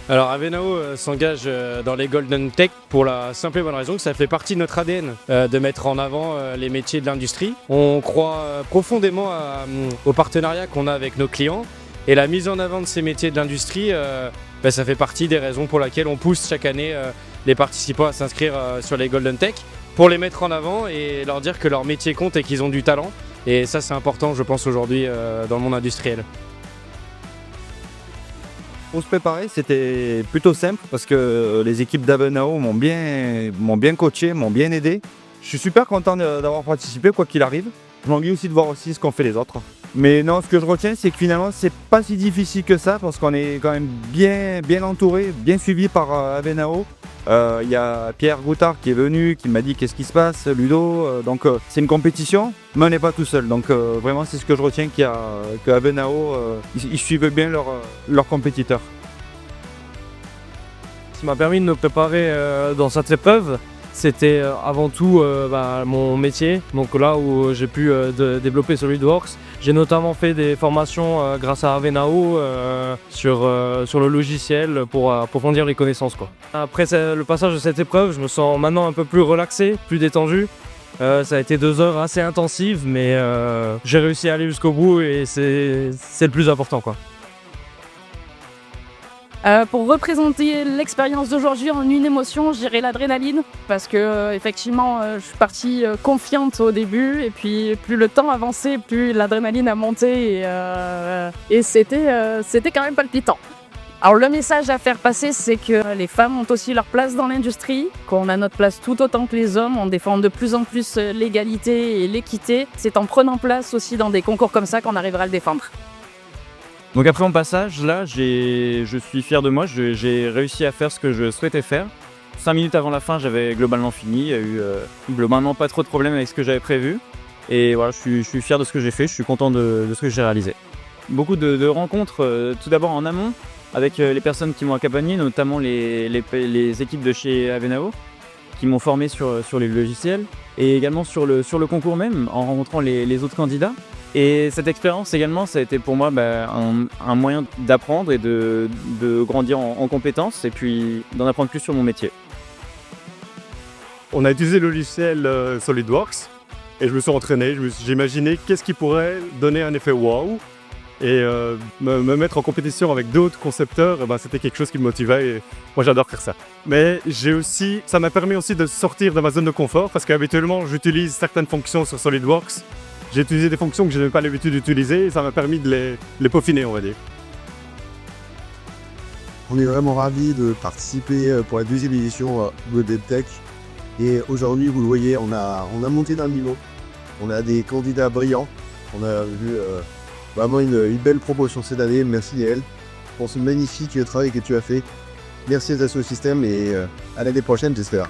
Alors Avenao s'engage dans les Golden Tech pour la simple et bonne raison que ça fait partie de notre ADN de mettre en avant les métiers de l'industrie. On croit profondément au partenariat qu'on a avec nos clients et la mise en avant de ces métiers de l'industrie, ça fait partie des raisons pour lesquelles on pousse chaque année les participants à s'inscrire sur les Golden Tech pour les mettre en avant et leur dire que leur métier compte et qu'ils ont du talent. Et ça c'est important je pense aujourd'hui dans le monde industriel. Pour se préparer, c'était plutôt simple parce que les équipes d'Avenao m'ont bien coaché, m'ont bien aidé. Je suis super content d'avoir participé, quoi qu'il arrive. Je m'ennuie aussi de voir aussi ce qu'ont fait les autres. Mais non, ce que je retiens, c'est que finalement, c'est pas si difficile que ça parce qu'on est quand même bien entouré, bien suivi par Avenao. Il y a Pierre Goutard qui est venu, qui m'a dit qu'est-ce qui se passe, Ludo. C'est une compétition, mais on n'est pas tout seul. Donc vraiment, c'est ce que je retiens que Avenao, ils suivent bien leurs compétiteurs. Ce qui m'a permis de me préparer dans cette épreuve, c'était avant tout mon métier. Donc là où j'ai pu développer SolidWorks, j'ai notamment fait des formations grâce à Avenao sur le logiciel pour approfondir les connaissances, quoi. Après le passage de cette épreuve, je me sens maintenant un peu plus relaxé, plus détendu. Ça a été 2 heures assez intensives, mais j'ai réussi à aller jusqu'au bout et c'est le plus important, quoi. Pour représenter l'expérience d'aujourd'hui en une émotion, je dirais l'adrénaline parce que effectivement, je suis partie confiante au début et puis plus le temps avançait, plus l'adrénaline a monté et c'était quand même palpitant. Alors le message à faire passer, c'est que les femmes ont aussi leur place dans l'industrie, qu'on a notre place tout autant que les hommes, on défend de plus en plus l'égalité et l'équité. C'est en prenant place aussi dans des concours comme ça qu'on arrivera à le défendre. Donc après mon passage, là, je suis fier de moi, j'ai réussi à faire ce que je souhaitais faire. 5 minutes avant la fin, j'avais globalement fini, il y a eu globalement pas trop de problèmes avec ce que j'avais prévu. Et voilà, je suis fier de ce que j'ai fait, je suis content de ce que j'ai réalisé. Beaucoup de rencontres, tout d'abord en amont, avec les personnes qui m'ont accompagné, notamment les équipes de chez Avenao, qui m'ont formé sur les logiciels, et également sur le concours même, en rencontrant les autres candidats. Et cette expérience également, ça a été pour moi un moyen d'apprendre et de grandir en compétences et puis d'en apprendre plus sur mon métier. On a utilisé le logiciel SolidWorks et je me suis entraîné, j'ai imaginé qu'est-ce qui pourrait donner un effet wow et me mettre en compétition avec d'autres concepteurs, c'était quelque chose qui me motivait et moi j'adore faire ça. Mais ça m'a permis aussi de sortir de ma zone de confort parce qu'habituellement j'utilise certaines fonctions sur SolidWorks. J'ai utilisé des fonctions que je n'avais pas l'habitude d'utiliser et ça m'a permis de les peaufiner, on va dire. On est vraiment ravis de participer pour la 2e édition de DevTech. Et aujourd'hui, vous le voyez, on a monté d'un niveau. On a des candidats brillants. On a vu vraiment une belle promotion cette année. Merci Yael pour ce magnifique travail que tu as fait. Merci à Dassault Systèmes et à l'année prochaine, j'espère.